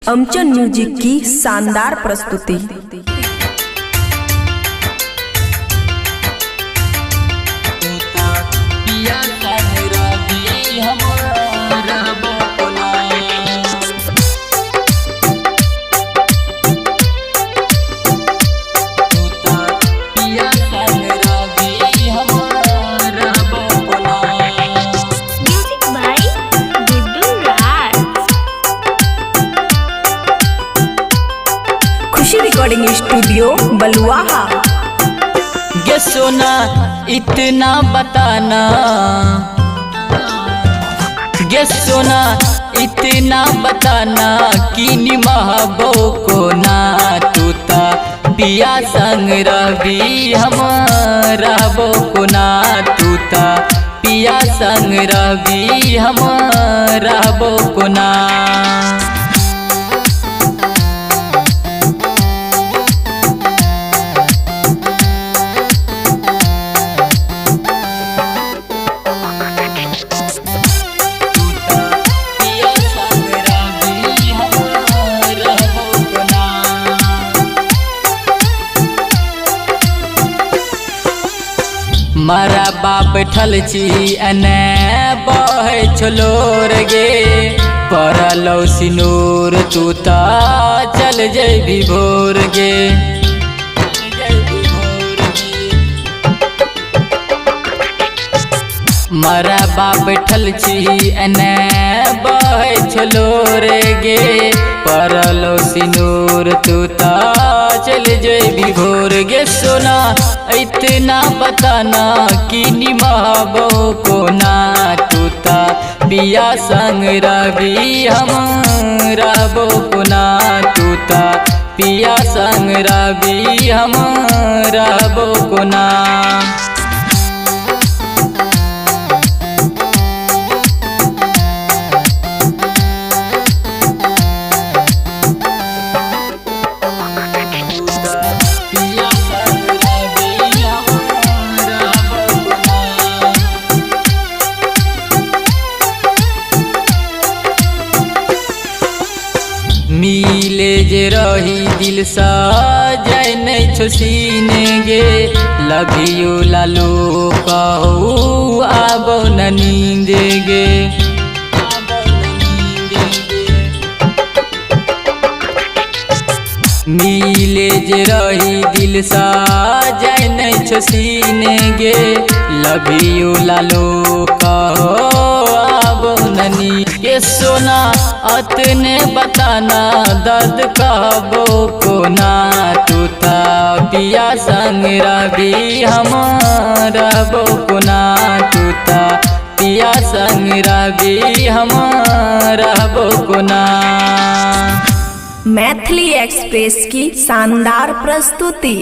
अमचन music की शानदार प्रस्तुति। खुशी रिकॉर्डिंग स्टूडियो बलुआहा। गे सोना इतना बताना, गे सोना इतना बताना कि निमहबो को ना तूता पिया संग रवि हम रहबो को ना तूता पिया संग रवि हम रहबो को ना। मारा बाप ठल छी एने बहे छोलोर गे परलो सिनूर तू ता चल जैबी भोर गे। मारा बाप ठल छी एने बहे छोलोर गे परलो सिनूर तू ता चल जैबी भोर गे। सोना इतना बताना कि निमहबो को ना तूता पिया संग रवि हम रहबो को ना तूता पिया संग रवि हम रहबो को ना। मिले जे रही दिल सा जाय नहीं छो सीने गे लव यू लालू कहू आबो न नींद गे। मिले जे रही दिल सा जाय नहीं छो सीने गे लव यू लालू कहो आबो न नींद गे। सोना अतने बताना दर्द कहबो को ना तूता पिया संग रवि हम रहबो को ना तूता पिया संग रवि हम रहबो को ना। मैथिली एक्सप्रेस की शानदार प्रस्तुति।